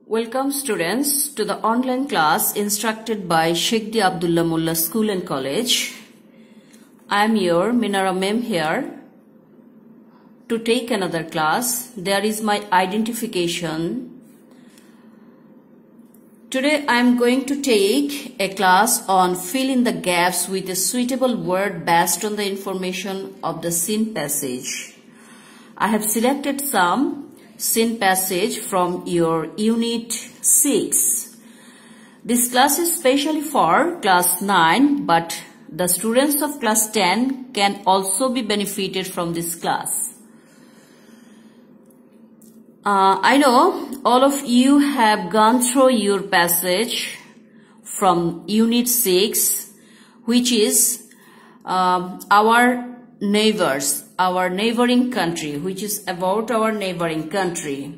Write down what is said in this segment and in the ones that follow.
Welcome students to the online class instructed by Sheikh Di Abdullah Mullah School and College. I am your Minara Mem here to take another class. There is my identification. Today I am going to take a class on fill in the gaps with a suitable word based on the information of the scene passage. I have selected some scene passage from your unit 6. This class is specially for class 9, but the students of class 10 can also be benefited from this class. I know all of you have gone through your passage from unit 6, which is our neighbors, our neighboring country, which is about our neighboring country.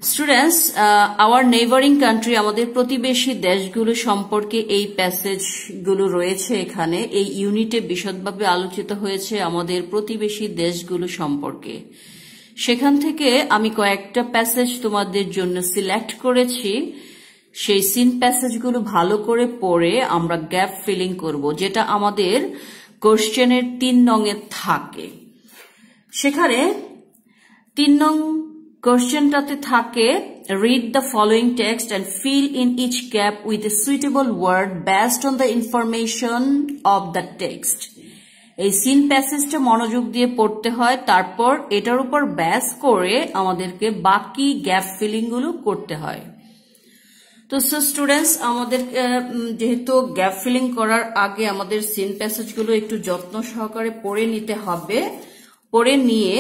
Students, our neighboring country, আমাদের প্রতিবেশী দেশগুলো সম্পর্কে এই প্যাসেজগুলো রয়েছে এখানে এই ইউনিটে বিশদভাবে আলোচিত হয়েছে আমাদের প্রতিবেশী দেশগুলো সম্পর্কে। সেখান থেকে আমি কয়েকটা প্যাসেজ তোমাদের জন্য সিলেক্ট করেছি। সেই সিন প্যাসেজগুলো ভালো করে পড়ে আমরা গ্যাপ ফিলিং করব, যেটা আমাদের কোশ্চেনের 3 নংয়ে থাকে। সেখানে 3 নং কোশ্চেনটাতে থাকে read the following text and fill in each gap with a suitable word based on the information of the text. এই সিন প্যাসেজটা মনোযোগ দিয়ে পড়তে হয়, তারপর এটার উপর বেস করে আমাদেরকে বাকি গ্যাপ ফিলিং গুলো করতে হয়। তো স্টুডেন্টস, আমাদের যেহেতু গ্যাপ ফিলিং করার আগে আমাদের সিন প্যাসেজগুলো একটু যত্ন সহকারে পড়ে নিতে হবে। পড়ে নিয়ে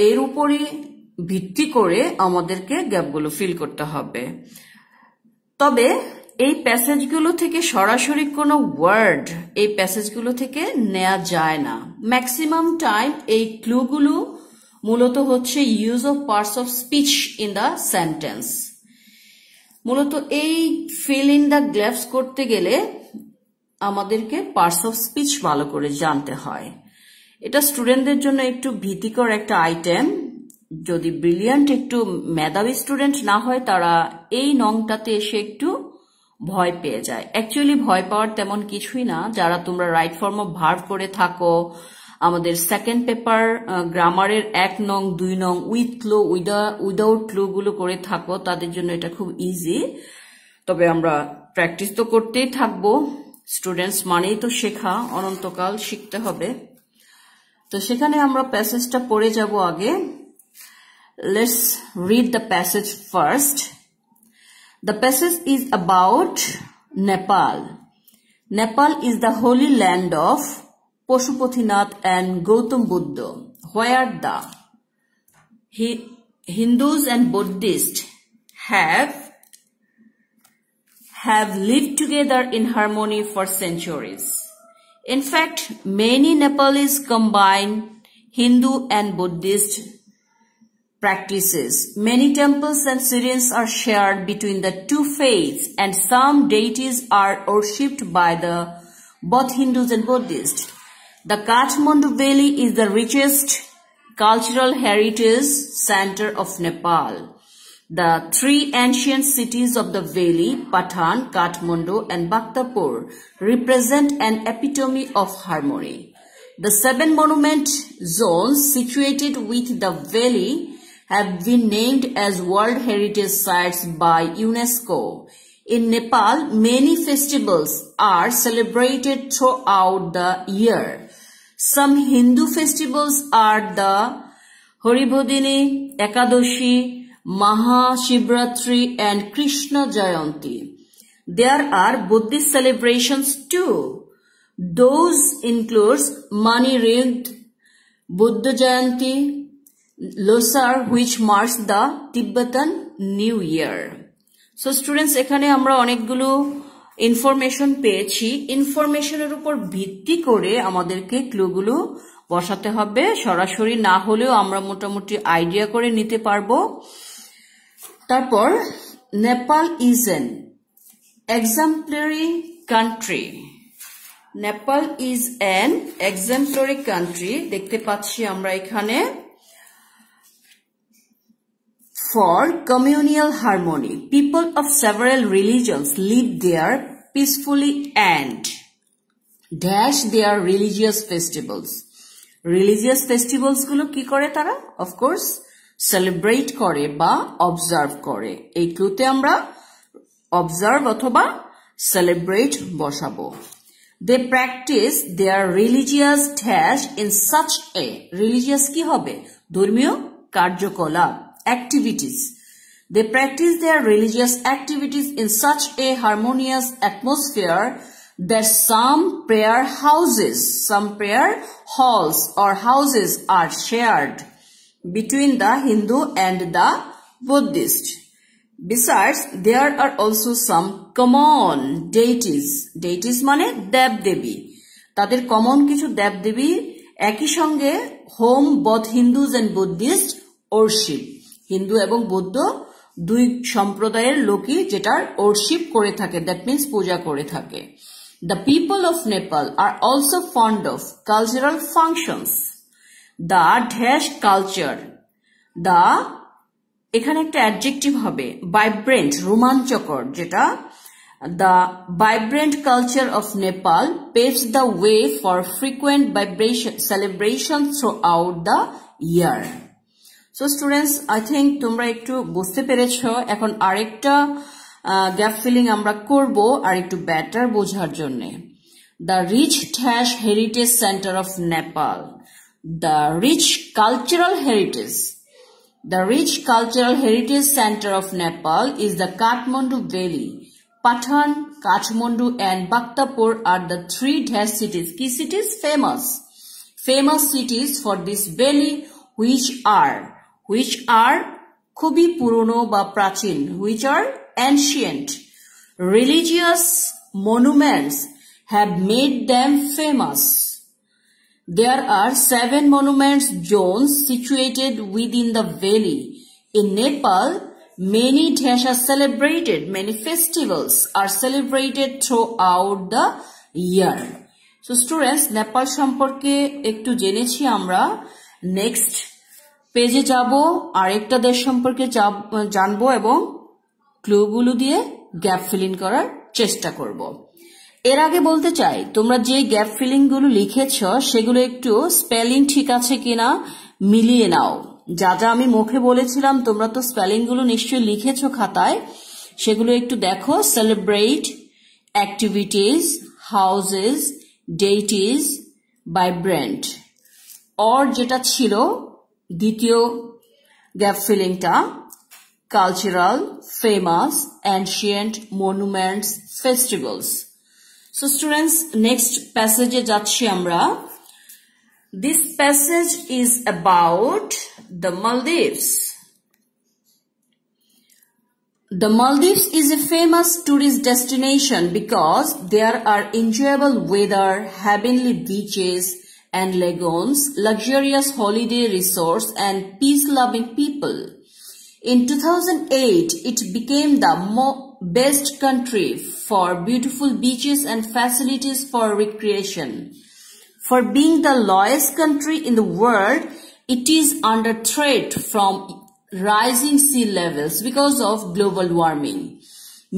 এর উপরই ভিত্তি করে আমাদেরকে গ্যাপগুলো ফিল করতে হবে। তবে এই প্যাসেজগুলো থেকে সরাসরি কোনো ওয়ার্ড এই প্যাসেজগুলো থেকে নেওয়া যায় না। ম্যাক্সিমাম টাইম এই ক্লুগুলো মূলত হচ্ছে use of parts of speech in the sentence. মূলত এই ফিল ইন দ্য গ্যাপস করতে গেলে আমাদেরকে পার্টস অফ স্পিচ ভালো করে জানতে হয়। এটা স্টুডেন্টদের জন্য একটু ভীতিকর একটা আইটেম। যদি ব্রিলিয়ান্ট একটু মেধাবী স্টুডেন্ট না হয়, তারা এই নংটাতে এসে একটু ভয় পেয়ে যায়। অ্যাকচুয়ালি ভয় পাওয়ার তেমন কিছুই না। যারা তোমরা রাইট ফর্ম অফ ভার্ব করে থাকো, আমাদের সেকেন্ড পেপার গ্রামারের 1 নং 2 নং উইথ ক্লু উইদাউট ক্লু গুলো করে থাকো, তাদের জন্য এটা খুব ইজি। তবে আমরা প্র্যাকটিস তো করতেই থাকবো। স্টুডেন্টস মানেই তো শেখা, অনন্তকাল শিখতে হবে। তো সেখানে আমরা প্যাসেজটা পড়ে যাব আগে। Let's read the passage first. The passage is about Nepal. Nepal is the holy land of Pashupatinath and Gautam Buddha, where the Hindus and Buddhists have lived together in harmony for centuries. In fact, many Nepalese combine Hindu and Buddhist practices. Many temples and shrines are shared between the two faiths, and some deities are worshipped by both Hindus and Buddhists. The Kathmandu Valley is the richest cultural heritage center of Nepal. The 3 ancient cities of the valley, Patan, Kathmandu, and Bhaktapur, represent an epitome of harmony. The 7 monument zones situated within the valley have been named as World Heritage Sites by UNESCO. In Nepal, many festivals are celebrated throughout the year. Some Hindu festivals are the Haribodhini, Ekadashi, Mahashivratri, and Krishna Jayanti. There are Buddhist celebrations too. Those include Mani-Rinpoche, Buddha Jayanti, Losar, which marks the Tibetan New Year. So students, এখানে আমরা অনেকগুলো information পেয়েছি। ইনফরমেশনের উপর ভিত্তি করে আমাদেরকে ক্লুগুলো বসাতে হবে। সরাসরি না হলেও আমরা মোটামুটি আইডিয়া করে নিতে পারবো। তারপর Nepal is an exemplary country. Nepal is an exemplary country দেখতে পাচ্ছি আমরা এখানে। for communal harmony. People of several religions live there peacefully and dash their religious festivals. Religious festivals gulo ki kore tara? Of course, celebrate kore ba observe kore. Ei clue আমরা observe অথবা celebrate বসাবো. They practice their religious dash in such a religious কি হবে? ধর্মীয় কার্যকলাপ activities. They practice their religious activities in such a harmonious atmosphere that some prayer halls or houses are shared between the Hindu and the Buddhist. Besides, there are also some common deities. Deities মানে দেব-দেবী. তাদের common কিছু দেব-দেবী একই সঙ্গে whom both Hindus and Buddhists worship. Hindu এবং বৌদ্ধ দুই সম্প্রদায়ের লোকই যেটার worship করে থাকে. That means পূজা করে থাকে. The people of Nepal are also fond of cultural functions. The dash culture. The এখানে একটা অ্যাডজেক্টিভ হবে ভাইব্রেন্ট রোমাঞ্চকর যেটা the vibrant culture of Nepal paves the way for frequent celebrations throughout the year. So students, I think তোমরা একটু বুঝতে পেরেছো. এখন আরেকটা গ্যাপ ফিলিং আমরা করব আর একটু বেটার বোঝার জন্য. The rich dash heritage center of Nepal. The rich cultural heritage. The rich cultural heritage center of Nepal is the Kathmandu Valley. Patan, Kathmandu and Bhaktapur are the three dash cities. Key cities? Famous cities for this valley which are খুবই পুরনো বা প্রাচীন, which are ancient. Religious monuments have made them famous. There are 7 monument zones situated within the valley. In Nepal, many dash are celebrated. Many festivals are celebrated throughout the year. So students, Nepal সম্পর্কে একটু জেনেছি আমরা. Next পেজে যাব, আরেকটা দেশ সম্পর্কে জানবো এবং ক্লুগুলো দিয়ে গ্যাপ ফিলিং করার চেষ্টা করব. এর আগে বলতে চাই তোমরা যে গ্যাপ ফিলিং গুলো লিখেছো সেগুলো একটু স্পেলিং ঠিক আছে কিনা মিলিয়ে নাও. যা যা আমি মুখে বলেছিলাম তোমরা তো স্পেলিং গুলো নিশ্চয়ই লিখেছো খাতায়, সেগুলো একটু দেখো. Celebrate, activities, houses, deities, vibrant. Or যেটা ছিল দ্বিতীয় গ্যাপ ফিলিংটা cultural, famous, ancient, monuments, festivals. So students, next passage e jacchi amra. This passage is about the Maldives. The Maldives is a famous tourist destination because there are enjoyable weather, heavenly beaches and lagoons, luxurious holiday resorts and peace-loving people. In 2008, it became the best country for beautiful beaches and facilities for recreation. For being the lowest country in the world, it is under threat from rising sea levels because of global warming.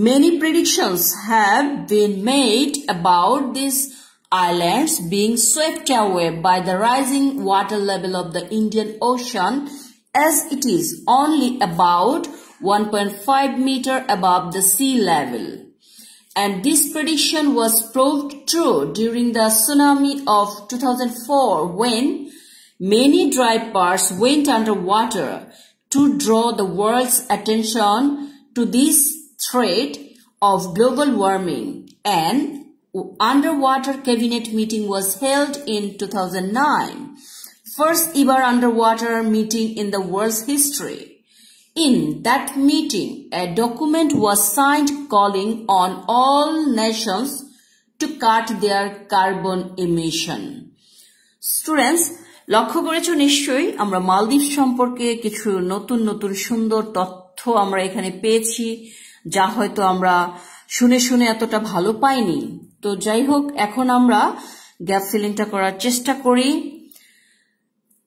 Many predictions have been made about these islands being swept away by the rising water level of the Indian Ocean, as it is only about 1.5 meter above the sea level. And this prediction was proved true during the tsunami of 2004 when many dry parts went underwater to draw the world's attention to this threat of global warming. An underwater cabinet meeting was held in 2009. First ever underwater meeting in the world's history. In that meeting, a document was signed calling on all nations to cut their carbon emission. Students, লক্ষ্য করেছো নিশ্চয়ই আমরা মালদ্বীপ সম্পর্কে কিছু নতুন নতুন সুন্দর তথ্য আমরা এখানে পেয়েছি যা হয়তো আমরা শুনে শুনে এতটা ভালো পাইনি. তো যাই হোক, এখন আমরা গ্যাপ ফিলিংটা করার চেষ্টা করি.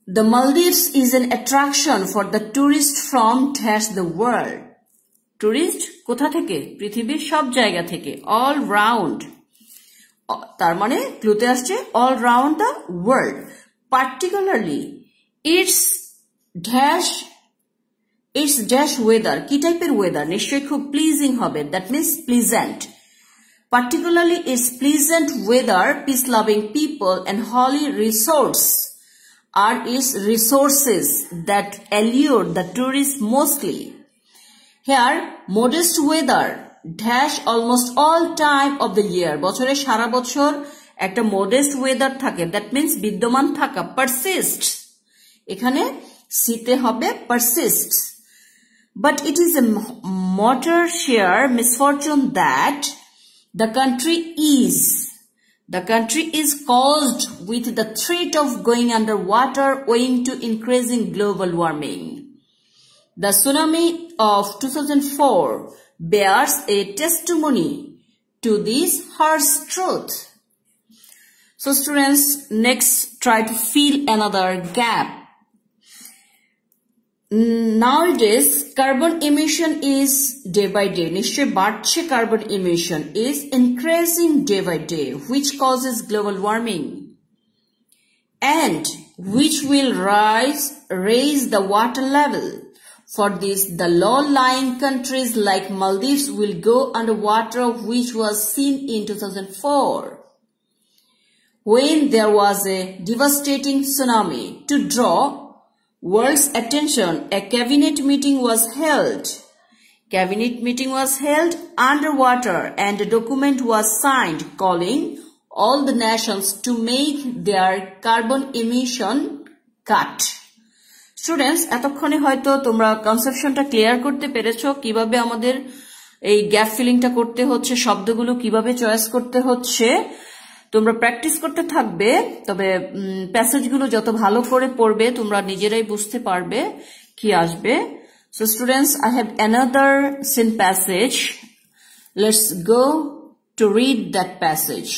The Maldives is an attraction for the tourists from the world. Tourist কোথা থেকে? পৃথিবীর সব জায়গা থেকে, all round. তার মানে ক্লুতে আসছে all round the world. Particularly its dash weather. কি টাইপের weather? নিশ্চয়ই খুব pleasing হবে. That means pleasant. Particularly its pleasant weather, peace-loving people and holy resorts are its resources that allure the tourists mostly. Here, modest weather dash almost all time of the year. বছরে সারা বছর একটা modest weather থাকে. That means বিদ্যমান থাকা, persists. এখানে সিতে হবে persists. But it is a mortal sheer misfortune that the country is caused with the threat of going underwater owing to increasing global warming. The tsunami of 2004 bears a testimony to this harsh truth. So students, next try to fill another gap. Nowadays, carbon emission is day by day. নিশ্চয় বাড়ছে carbon emission is increasing day by day, which causes global warming and which will raise the water level. For this, the low-lying countries like Maldives will go underwater, which was seen in 2004. When there was a devastating tsunami. To draw world's attention, a cabinet meeting was held. Cabinet meeting was held underwater and a document was signed calling all the nations to make their carbon emission cut. Students, এতক্ষণে হয়তো তোমরা কনসেপশনটা clear করতে পেরেছো কিভাবে আমাদের এই gap ফিলিংটা করতে হচ্ছে, শব্দগুলো কিভাবে চয়েস করতে হচ্ছে। তোমরা প্র্যাকটিস করতে থাকবে, তবে প্যাসেজগুলো যত ভালো করে পড়বে তোমরা নিজেরাই বুঝতে পারবে কি আসবে। So students, I have another sin passage. Let's go to read that passage.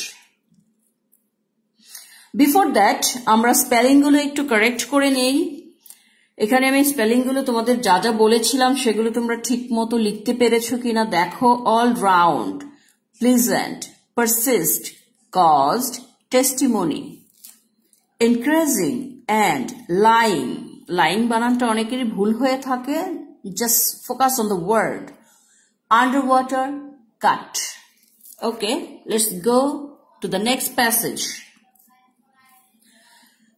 Before that, আমরা স্পেলিং গুলো একটু কারেক্ট করে নেই। এখানে আমি স্পেলিং গুলো তোমাদের যা যা বলেছিলাম সেগুলো তোমরা ঠিক মতো লিখতে পেরেছো কিনা দেখো। all round, pleasant, persist, caused, testimony, increasing and lying. Lying বানানটা অনেকেরই ভুল হয়ে থাকে, just focus on the word. Underwater, cut. Okay, let's go to the next passage.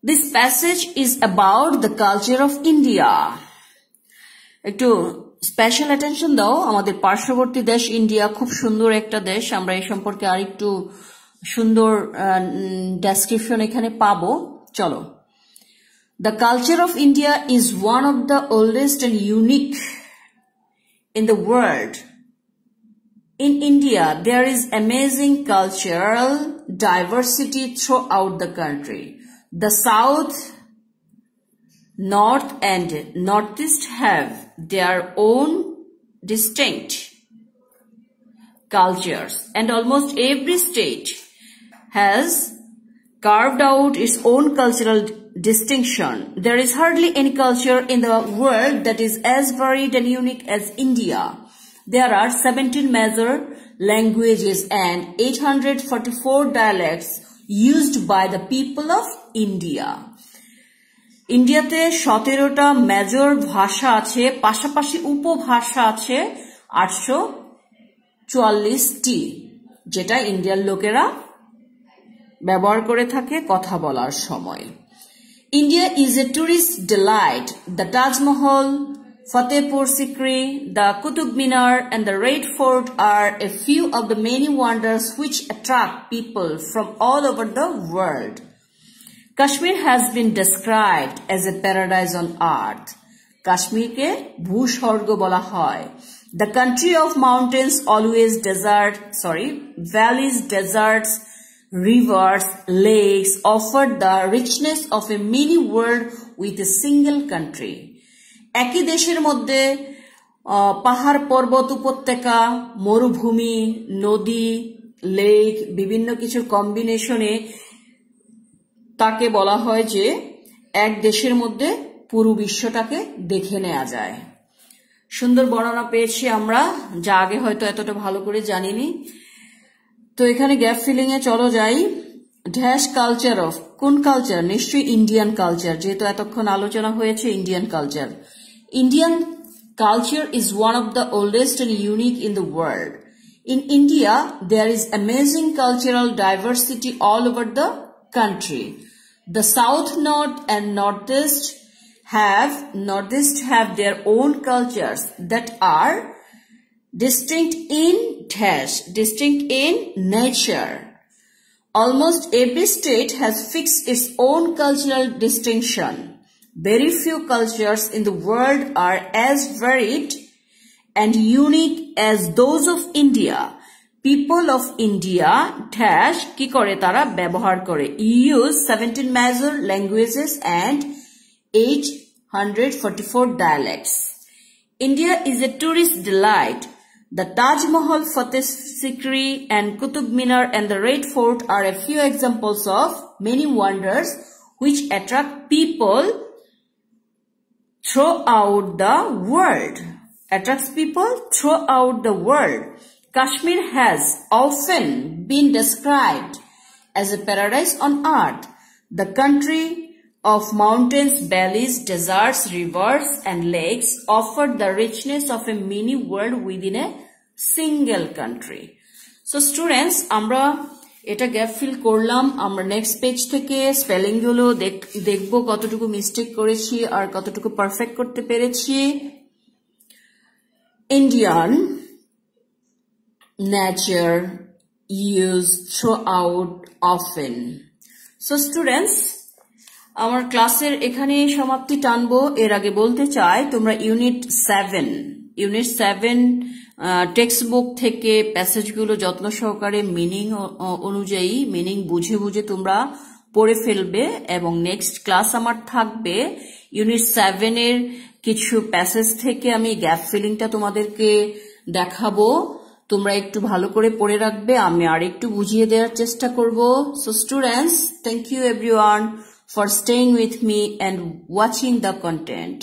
This passage is about the culture of India. একটু special attention দাও, আমাদের পার্শ্ববর্তী দেশ ইন্ডিয়া খুব সুন্দর একটা দেশ। আমরা এই সম্পর্কে আরেকটু সুন্দর ডেসক্রিপশন এখানে পাবো। চলো। The culture of India is one of the oldest and unique in the world. In India, there is amazing cultural diversity throughout the country. The South, North and Northeast have their own distinct cultures, and almost every state has carved out its own cultural distinction. There is hardly any culture in the world that is as varied and unique as India. There are 17 major languages and 844 dialects used by the people of India. ইন্ডিয়াতে 17টা major ভাষা আছে, পাশাপাশি উপভাষা আছে 844টি, যেটা ইন্ডিয়ার লোকেরা ব্যবহার করে থাকে কথা বলার সময়। India is a tourist delight. The Taj Mahal, Fatehpur Sikri, the Qutub Minar and the Red Fort are a few of the many wonders which attract people from all over the world. Kashmir has been described as a paradise on earth. Kashmirke bhushargo bola hoy. The country of mountains, valleys, deserts, rivers, lakes offer the richness of a mini world with a single country. একই দেশের মধ্যে পাহাড়, পর্বত, উপত্যকা, মরুভূমি, নদী, lake বিভিন্ন কিছুর কম্বিনেশনে তাকে বলা হয় যে এক দেশের মধ্যে পুরো বিশ্বটাকে দেখে নেওয়া যায়। সুন্দর বর্ণনা পেয়েছি আমরা, যা আগে হয়তো এতটা ভালো করে জানিনি। তো এখানে গ্যাপ ফিলিং এ চলো যাই। ড্যাশ কালচার অফ, কোন কালচার? নিশ্চয়ই ইন্ডিয়ান কালচার, যেহেতু এতক্ষণ আলোচনা হয়েছে Indian culture. Indian culture is one of the oldest and unique in the world. In India, there is amazing cultural diversity all over the country. The South, North and Northeast have their own cultures that are distinct in nature. Almost every state has fixed its own cultural distinction. Very few cultures in the world are as varied and unique as those of India. People of India dash ki kore tara ব্যবহার করে use 17 major languages and 844 dialects. India is a tourist delight. The Taj Mahal, Fateh Sikri and Qutub Minar and the Red Fort are a few examples of many wonders which attract people throughout the world. Kashmir has often been described as a paradise on earth. The country of mountains, valleys, deserts, rivers and lakes offer the richness of a mini world within a single country. So students, আমরা এটা gap fill করলাম। আমরা next page থেকে spelling গুলো দেখবো কতটুকু mistake করেছি আর কতটুকু পারফেক্ট করতে পেরেছি। Indian nature used throughout often. So students, আমার ক্লাসের এখানে সমাপ্তি টানবো। এর আগে বলতে চাই তোমরা ইউনিট 7 টেক্সট বুক থেকে প্যাসেজগুলো যত্ন সহকারে মিনিং অনুযায়ী মিনিং বুঝে বুঝে তোমরা পড়ে ফেলবে এবং নেক্সট ক্লাস আমার থাকবে ইউনিট 7 এর কিছু প্যাসেজ থেকে আমি গ্যাপ ফিলিংটা তোমাদেরকে দেখাবো। তোমরা একটু ভালো করে পড়ে রাখবে, আমি আর একটু বুঝিয়ে দেওয়ার চেষ্টা করব। So students, thank you everyone for staying with me and watching the content.